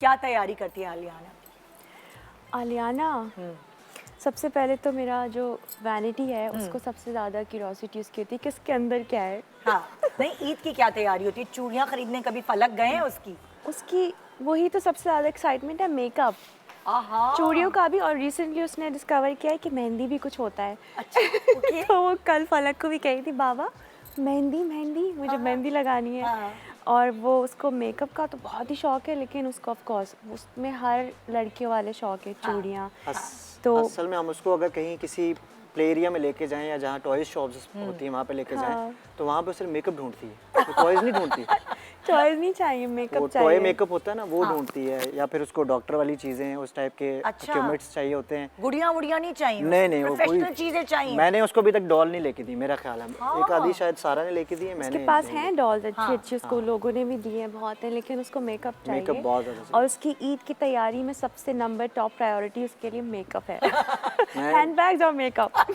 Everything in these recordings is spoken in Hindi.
क्या तैयारी करती है आलियाना? आलियाना सबसे पहले तो मेरा जो वैनिटी है उसको सबसे ज़्यादा क्यूरोसिटी उसकी होती है कि उसके अंदर क्या है। हाँ, नहीं ईद की क्या तैयारी होती है? चूड़ियाँ खरीदने कभी फलक गए हैं उसकी? उसकी वही तो सबसे ज़्यादा एक्साइटमेंट है, मेकअप, आहा, चूड़ियों का भी। और रिसेंटली उसने डिस्कवर किया है कि मेहंदी भी कुछ होता है। अच्छा, ओके। तो वो कल फलक को भी कही थी, बाबा मेहंदी मेहंदी मुझे हाँ, मेहंदी लगानी है। हाँ, और वो उसको मेकअप का तो बहुत ही शौक है, लेकिन उसको ऑफ कोर्स उसमें हर लड़कियों वाले शौक है, हाँ, चूड़ियाँ। हाँ, तो असल में हम उसको अगर कहीं किसी प्ले एरिया में लेके जाएं या जहाँ टॉयज शॉप्स होती हैं वहाँ पे लेके जाएं हाँ, तो वहाँ पे सिर्फ मेकअप ढूंढती है, वो टॉयज नहीं ढूंढती। चॉइस नहीं चाहिए, मेकअप वो चाहिए। टॉय मेकअप होता है ना, वो हाँ। ढूंढती है, या फिर उसको डॉक्टर वाली चीज़ें उस टाइप के अच्छा। इक्विपमेंट्स चाहिए होते हैं। गुड़िया वुड़िया नहीं चाहिए? नहीं नहीं, वो कोई प्रोफेशनल चीजें चाहिए। मैंने उसको अभी तक डॉल नहीं लेके दी, मेरा ख्याल है। हाँ। एक आधी शायद सारा ने लेके दी है, उसके मैंने पास नहीं हैं ली। डॉल्स अच्छी हाँ, अच्छी, उसको लोगों ने भी दी है बहुत है, लेकिन उसको मेकअप चाहिए। मेकअप बहुत ज़्यादा और चाहिए। उसकी ईद की तैयारी में सबसे नंबर टॉप प्रायोरिटी उसके लिए मेकअप है। मैं हैंडबैग्स और मेकअप।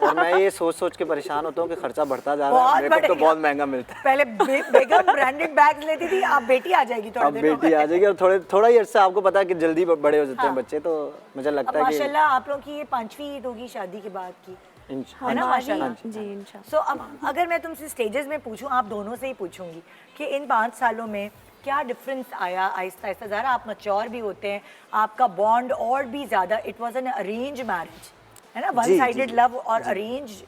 और मैं ये सोच सोच के परेशान होता हूँ कि खर्चा बढ़ता जा रहा बहुत है, मेकअप तो बढ़ेगा। बहुत महंगा मिलता है। पहले बेगम ब्रांडेड बैग्स लेती थी, अब बेटी आ जाएगी थोड़े अब दिनों बेटी में। आ जाएगी और थोड़ा ही अर्सा, आपको पता है कि जल्दी बड़े हो जाते हैं हाँ। बच्चे, तो मुझे अब लगता है कि माशाल्लाह आप लोगों की ये 5वीं ईद होगी शादी के बाद की, है ना हमारी माशाल्लाह? जी इंशाल्लाह। सो अब अगर मैं तुमसे स्टेजेस में पूछूं, आप दोनों से ही पूछूंगी कि इन 5 सालों में क्या डिफरेंस आया आहिस्ता आहिस्ता? ज़रा आप मैच्योर भी होते हैं, आपका बॉन्ड और भी ज़्यादा, it was an arrange marriage, है ना? वन जी, साइडेड जी, लव और अरेंज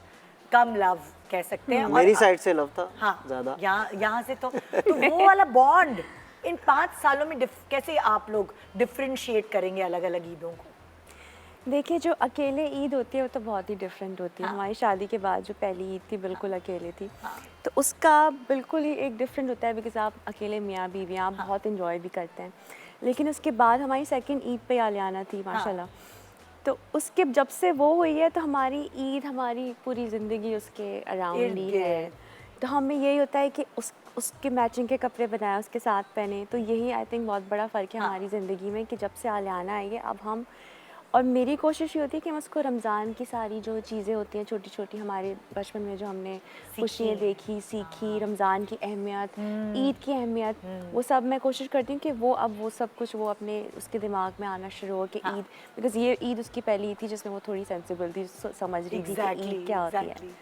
कम लव कह सकते हैं। मेरी और साइड से लव था हाँ, ज़्यादा। यहाँ से तो वो वाला बॉन्ड इन 5 सालों में कैसे आप लोग डिफरेंशिएट करेंगे अलग अलग ईदों को? देखिए, जो अकेले ईद होती है वो तो बहुत ही डिफरेंट होती है। हाँ। हमारी शादी के बाद जो पहली ईद थी बिल्कुल अकेले थी, हाँ। तो उसका बिल्कुल ही एक डिफरेंट होता है, बिकॉज आप अकेले मियाँ बीवी आप बहुत इंजॉय भी करते हैं। लेकिन उसके बाद हमारी सेकंड ईद पे आलियाना थी माशाल्लाह। तो उसके जब से वो हुई है तो हमारी ईद, हमारी पूरी ज़िंदगी उसके अराउंड ही है। इर्द-गिर्द। तो हमें यही होता है कि उसके मैचिंग के कपड़े बनाए, उसके साथ पहने। तो यही आई थिंक बहुत बड़ा फ़र्क है हाँ। हमारी ज़िंदगी में कि जब से आलियाना आई है अब हम, और मेरी कोशिश ये होती है कि हम उसको रमज़ान की सारी जो चीज़ें होती हैं छोटी छोटी, हमारे बचपन में जो हमने खुशियाँ देखी सीखी, रमज़ान की अहमियत, ईद की अहमियत, वो सब मैं कोशिश करती हूँ कि वो अब वो सब कुछ वो अपने उसके दिमाग में आना शुरू हो कि ईद, बिकॉज ये ईद उसकी पहली ईद थी जिसमें वो थोड़ी सेंसिबल थी, समझ रही थी कि ईद क्या होती है।